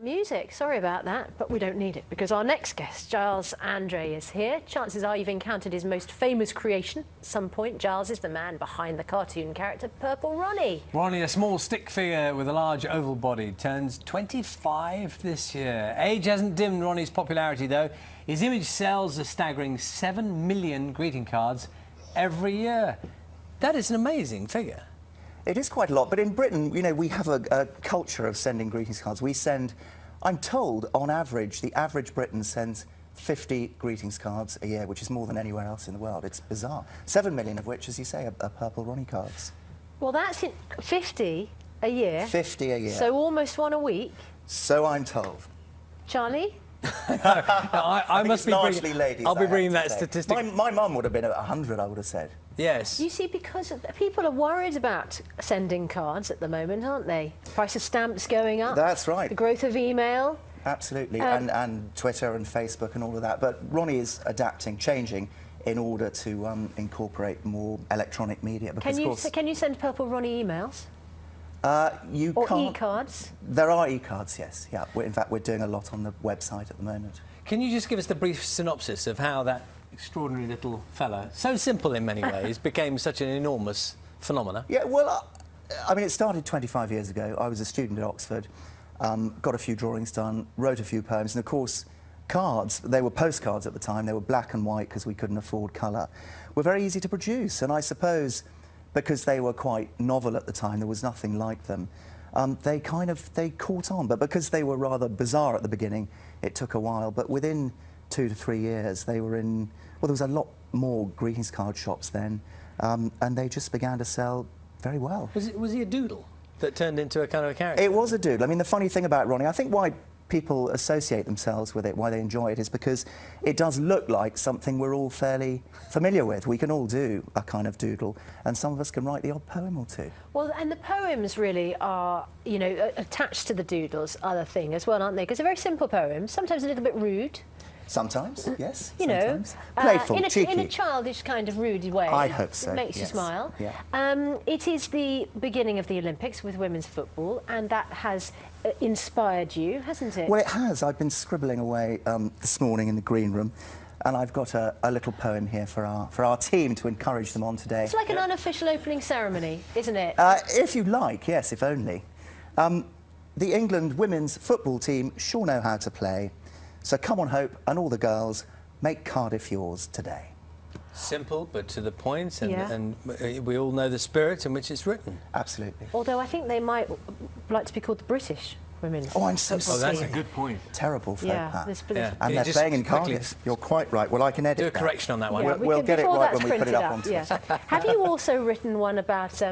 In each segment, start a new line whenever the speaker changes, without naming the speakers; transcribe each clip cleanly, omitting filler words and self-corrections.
Music, sorry about that, but we don't need it because our next guest, Giles Andreae, is here. Chances are you've encountered his most famous creation at some point. Giles is the man behind the cartoon character Purple Ronnie.
Ronnie, a small stick figure with a large oval body, turns 25 this year. Age hasn't dimmed Ronnie's popularity though. His image sells a staggering 7 million greeting cards every year. That is an amazing figure.
It is quite a lot, but in Britain, you know, we have a culture of sending greetings cards. We send, I'm told, on average, the average Briton sends 50 greetings cards a year, which is more than anywhere else in the world. It's bizarre. 7 million of which, as you say, are Purple Ronnie cards.
Well, that's 50 a year.
50 a year.
So almost one a week.
So I'm told.
Charlie?
I must be
largely ladies.
I'll be bringing that statistic.
My mum would have been at 100, I would have said.
Yes.
You see, because people are worried about sending cards at the moment, aren't they? Price of stamps going up.
That's right.
The growth of email.
Absolutely, and Twitter and Facebook and all of that. But Ronnie is adapting, changing, in order to incorporate more electronic media. Because
can you send Purple Ronnie emails?
You
or
can't.
e-cards?
There are e-cards, yes. Yeah. In fact, we're doing a lot on the website at the moment.
Can you just give us the brief synopsis of how that extraordinary little fella, so simple in many ways, became such an enormous phenomenon?
Yeah, well, I mean, it started 25 years ago. I was a student at Oxford, got a few drawings done, wrote a few poems, and of course, cards, they were postcards at the time, they were black and white because we couldn't afford colour, were very easy to produce, and I suppose because they were quite novel at the time, there was nothing like them, they caught on, but because they were rather bizarre at the beginning, it took a while, but within 2 to 3 years, they were in, well, there was a lot more greetings card shops then, and they just began to sell very well.
Was he a doodle that turned into a kind of a character?
It was a doodle. I mean, the funny thing about Ronnie, I think why people associate themselves with it, why they enjoy it, is because it does look like something we're all fairly familiar with. We can all do a kind of doodle, and some of us can write the odd poem or two.
Well, and the poems really are, you know, attached to the doodles are the thing as well, aren't they? Because they're very simple poems, sometimes a little bit rude.
Sometimes, yes.
You
sometimes.
know,
playful, cheeky.
in a childish kind of rude way.
I hope so.
It makes you
yes.
smile.
Yeah.
It is the beginning of the Olympics with women's football, and that has inspired you, hasn't it?
Well, it has. I've been scribbling away this morning in the green room, and I've got a little poem here for our team to encourage them on today.
It's like an unofficial opening ceremony, isn't it?
If you like, yes, if only. The England women's football team sure know how to play. So come on, Hope, and all the girls, make Cardiff yours today.
Simple, but to the point, and,
yeah.
and we all know the spirit in which it's written.
Absolutely.
Although I think they might like to be called the British women's.
Oh, I'm so sorry.
Oh, that's a good point.
Terrible faux pas.
Yeah.
And they're playing in Cardiff. You're quite right. Well, I can edit
Do a correction on that one.
Yeah,
we'll get it right when we put it up on Twitter.
Yeah. Have you also written one about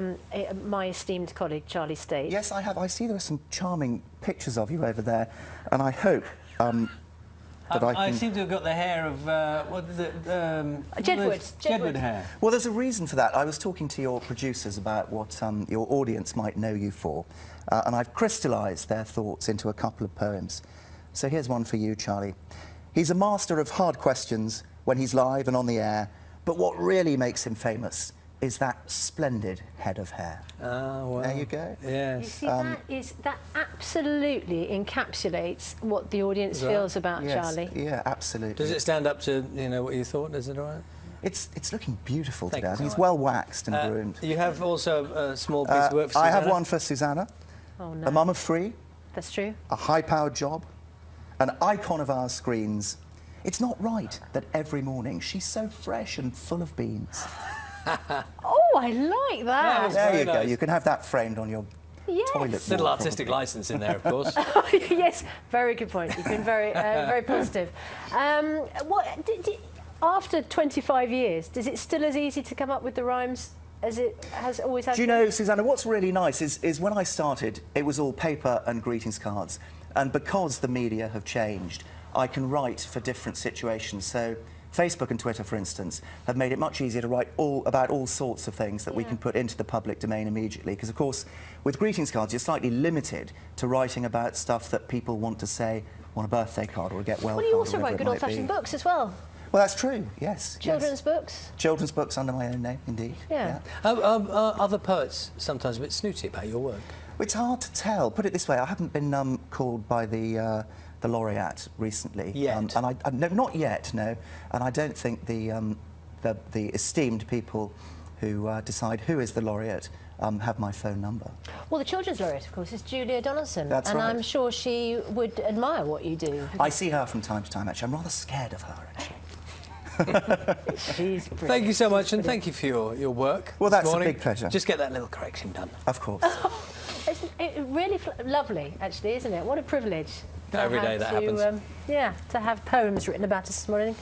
my esteemed colleague, Charlie State?
Yes, I have. I see there are some charming pictures of you over there, and I hope that I
seem to have got the hair of, what is it? Jedward hair.
Well, there's a reason for that. I was talking to your producers about what your audience might know you for, and I've crystallised their thoughts into a couple of poems. So here's one for you, Charlie. He's a master of hard questions when he's live and on the air, but what really makes him famous is that splendid head of hair.
Well,
there you go.
Yes.
You see, that absolutely encapsulates what the audience feels about
yes,
Charlie.
Yeah, absolutely.
Does it stand up to, you know, what you thought? Is it all right?
It's looking beautiful
Thank
today.
you
I think
so
it's well waxed and groomed.
You have also a small piece of work for
I
Susanna?
have one for Susanna.
Oh, no.
A mum of 3.
That's true.
A high-powered job. An icon of our screens. It's not right that every morning she's so fresh and full of beans.
Oh, I like that.
There you go.
nice.
You can have that framed on your toilet.
Little
wall,
artistic
probably.
license in there, of course.
Yes, very good point. You've been very, very positive. After 25 years, is it still as easy to come up with the rhymes as it has always had?
Do you know, Susanna, what's really nice is when I started, it was all paper and greetings cards. And because the media have changed, I can write for different situations. So Facebook and Twitter, for instance, have made it much easier to write about all sorts of things that we can put into the public domain immediately. Because, of course, with greetings cards, you're slightly limited to writing about stuff that people want to say on a birthday card or a get well card.
Well, you also write good old-fashioned books as well.
Well, that's true, yes.
Children's books?
Children's books under my own name, indeed.
Yeah.
Other poets sometimes a bit snooty about your work?
It's hard to tell. Put it this way, I haven't been called by the laureate recently.
Yet?
No, not yet, no. And I don't think the esteemed people who decide who is the laureate have my phone number.
Well, the children's laureate, of course, is Julia Donaldson.
That's right.
And I'm sure she would admire what you do.
I see her from time to time, actually. I'm rather scared of her, actually.
She's brilliant.
Thank you so much, and thank you for your work.
Well,
this
that's
morning.
a big pleasure.
Just get that little correction done.
Of course.
It's really lovely, actually, isn't it? What a privilege.
Every day that happens.
Yeah, to have poems written about us this morning.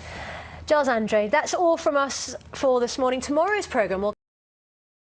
Giles Andreae, that's all from us for this morning. Tomorrow's programme will